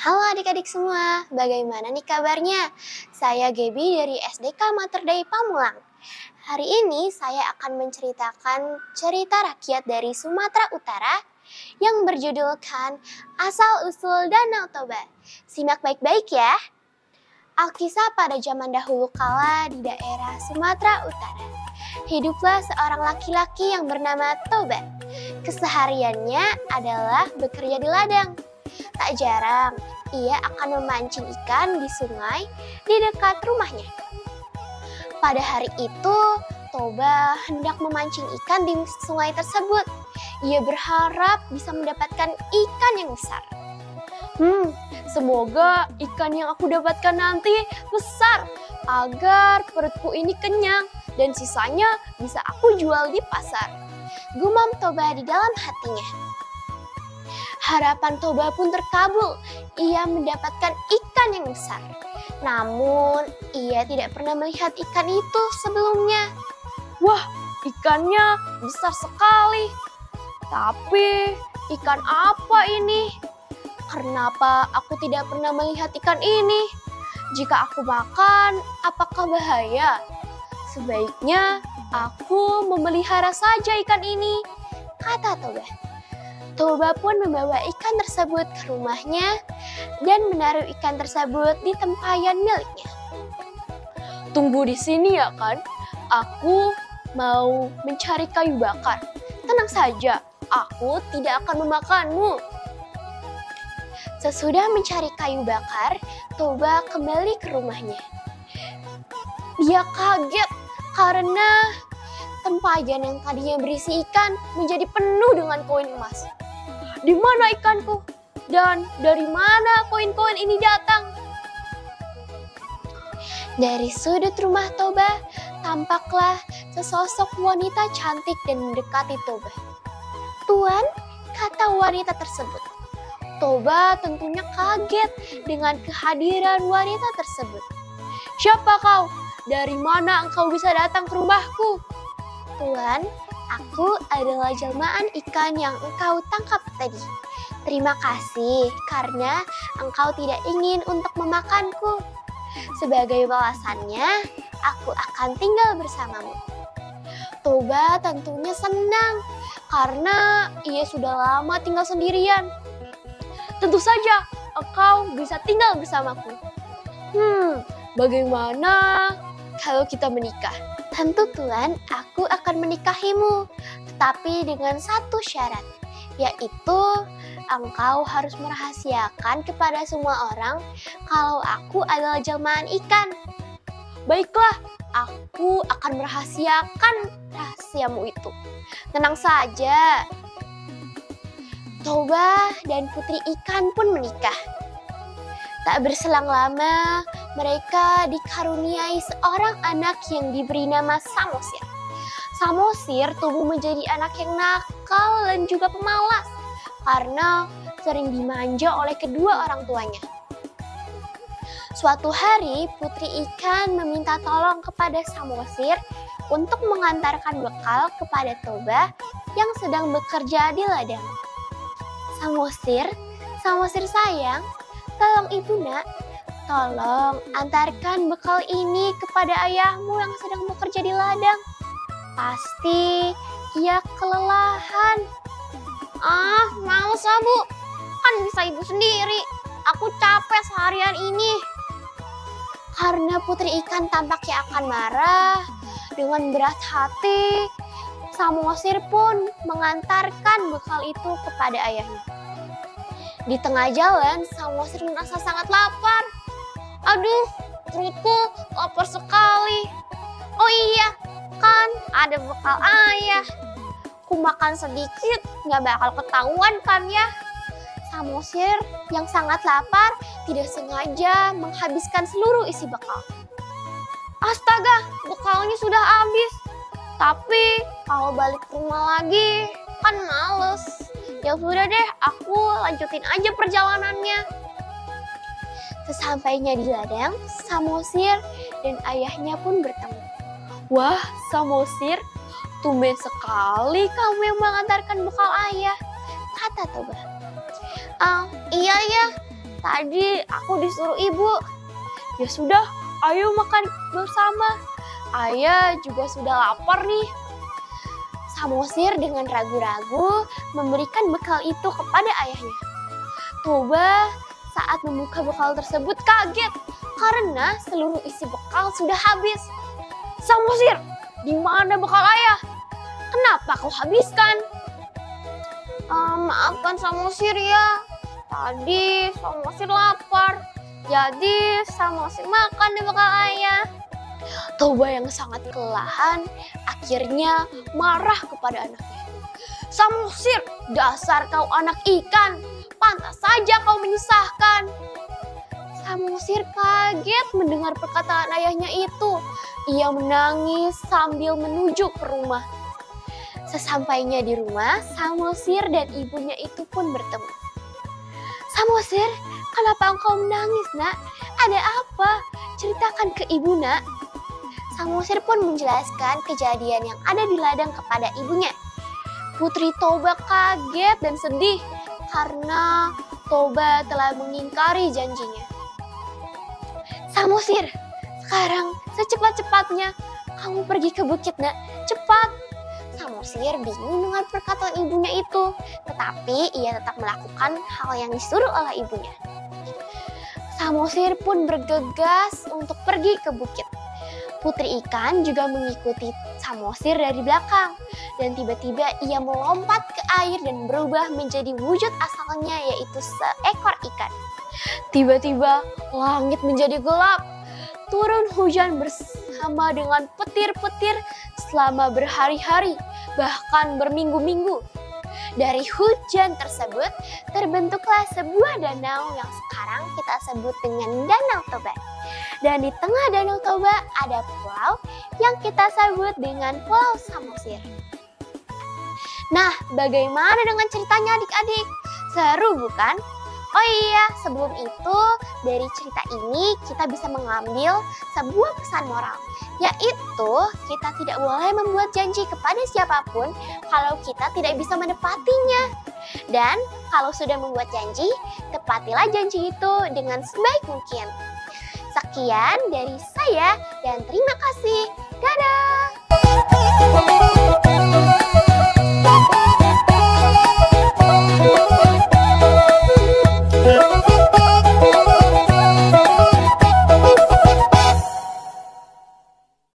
Halo adik-adik semua, bagaimana nih kabarnya? Saya Gebi dari SDK Mater Dei Pamulang. Hari ini saya akan menceritakan cerita rakyat dari Sumatera Utara yang berjudulkan Asal-Usul Danau Toba. Simak baik-baik ya. Alkisah pada zaman dahulu kala di daerah Sumatera Utara. Hiduplah seorang laki-laki yang bernama Toba. Kesehariannya adalah bekerja di ladang. Tak jarang, ia akan memancing ikan di sungai di dekat rumahnya. Pada hari itu, Toba hendak memancing ikan di sungai tersebut. Ia berharap bisa mendapatkan ikan yang besar. Semoga ikan yang aku dapatkan nanti besar, agar perutku ini kenyang dan sisanya bisa aku jual di pasar. Gumam Toba di dalam hatinya. Harapan Toba pun terkabul. Ia mendapatkan ikan yang besar. Namun, ia tidak pernah melihat ikan itu sebelumnya. Wah, ikannya besar sekali. Tapi, ikan apa ini? Kenapa aku tidak pernah melihat ikan ini? Jika aku makan, apakah bahaya? Sebaiknya aku memelihara saja ikan ini, kata Toba. Toba pun membawa ikan tersebut ke rumahnya dan menaruh ikan tersebut di tempayan miliknya. Tunggu di sini ya kan, aku mau mencari kayu bakar. Tenang saja, aku tidak akan memakanmu. Sesudah mencari kayu bakar, Toba kembali ke rumahnya. Dia kaget karena tempayan yang tadinya berisi ikan menjadi penuh dengan koin emas. Di mana ikanku? Dan dari mana koin-koin ini datang? Dari sudut rumah Toba, tampaklah sesosok wanita cantik dan mendekati Toba. "Tuan," kata wanita tersebut. Toba tentunya kaget dengan kehadiran wanita tersebut. "Siapa kau? Dari mana engkau bisa datang ke rumahku?" "Tuan, aku adalah jelmaan ikan yang engkau tangkap tadi. Terima kasih karena engkau tidak ingin untuk memakanku. Sebagai balasannya, aku akan tinggal bersamamu." Toba tentunya senang karena ia sudah lama tinggal sendirian. "Tentu saja engkau bisa tinggal bersamaku. Bagaimana kalau kita menikah?" "Tentu Tuan, aku akan menikahimu, tetapi dengan satu syarat, yaitu engkau harus merahasiakan kepada semua orang kalau aku adalah jelmaan ikan." "Baiklah, aku akan merahasiakan rahasiamu itu. Tenang saja." Toba dan putri ikan pun menikah. Tak berselang lama, mereka dikaruniai seorang anak yang diberi nama Samosir. Samosir tumbuh menjadi anak yang nakal dan juga pemalas karena sering dimanja oleh kedua orang tuanya. Suatu hari, putri ikan meminta tolong kepada Samosir untuk mengantarkan bekal kepada Toba yang sedang bekerja di ladang. Samosir sayang, tolong ibu nak, tolong antarkan bekal ini kepada ayahmu yang sedang bekerja di ladang. Pasti ia kelelahan." Males bu, kan bisa ibu sendiri. Aku capek seharian ini. Karena putri ikan tampaknya akan marah, dengan berat hati, Samosir pun mengantarkan bekal itu kepada ayahnya. Di tengah jalan, Samosir merasa sangat lapar. "Aduh, perutku lapar sekali. Oh iya, kan ada bekal ayah. Ku makan sedikit, gak bakal ketahuan kan ya?" Samosir yang sangat lapar tidak sengaja menghabiskan seluruh isi bekal. "Astaga, bekalnya sudah habis. Tapi kalau balik ke rumah lagi, kan males. Ya sudah deh, aku lanjutin aja perjalanannya." Sesampainya di ladang, Samosir dan ayahnya pun bertemu. "Wah, Samosir, tumben sekali kamu yang mengantarkan bekal ayah," kata Toba. "Iya ya, Tadi aku disuruh ibu. Ya sudah, ayo makan bersama. Ayah juga sudah lapar nih. Samosir dengan ragu-ragu memberikan bekal itu kepada ayahnya. Toba saat membuka bekal tersebut kaget karena seluruh isi bekal sudah habis. Samosir, di mana bekal ayah? Kenapa kau habiskan? Maafkan Samosir ya. Tadi Samosir lapar. Jadi Samosir makan di bekal ayah. Toba yang sangat kelelahan akhirnya marah kepada anaknya. Samosir, dasar kau anak ikan. Pantas saja kau menyusahkan. Samosir kaget mendengar perkataan ayahnya itu. Ia menangis sambil menuju ke rumah. Sesampainya di rumah, Samosir dan ibunya itu pun bertemu. Samosir, kenapa engkau menangis, nak? Ada apa? Ceritakan ke ibu, nak. Samosir pun menjelaskan kejadian yang ada di ladang kepada ibunya. Putri Toba kaget dan sedih karena Toba telah mengingkari janjinya. Samosir, sekarang secepat-cepatnya kamu pergi ke bukit, nak. Cepat. Samosir bingung dengan perkataan ibunya itu, tetapi ia tetap melakukan hal yang disuruh oleh ibunya. Samosir pun bergegas untuk pergi ke bukit. Putri ikan juga mengikuti Samosir dari belakang, dan tiba-tiba ia melompat ke air dan berubah menjadi wujud asalnya, yaitu seekor ikan. Tiba-tiba langit menjadi gelap, turun hujan bersama dengan petir-petir selama berhari-hari, bahkan berminggu-minggu. Dari hujan tersebut terbentuklah sebuah danau yang sekarang kita sebut dengan Danau Toba. Dan di tengah Danau Toba ada pulau yang kita sebut dengan Pulau Samosir. Nah, bagaimana dengan ceritanya adik-adik? Seru bukan? Oh iya, sebelum itu dari cerita ini kita bisa mengambil sebuah pesan moral, yaitu kita tidak boleh membuat janji kepada siapapun kalau kita tidak bisa menepatinya. Dan kalau sudah membuat janji, tepatilah janji itu dengan sebaik mungkin. Sekian dari saya dan terima kasih. Dadah!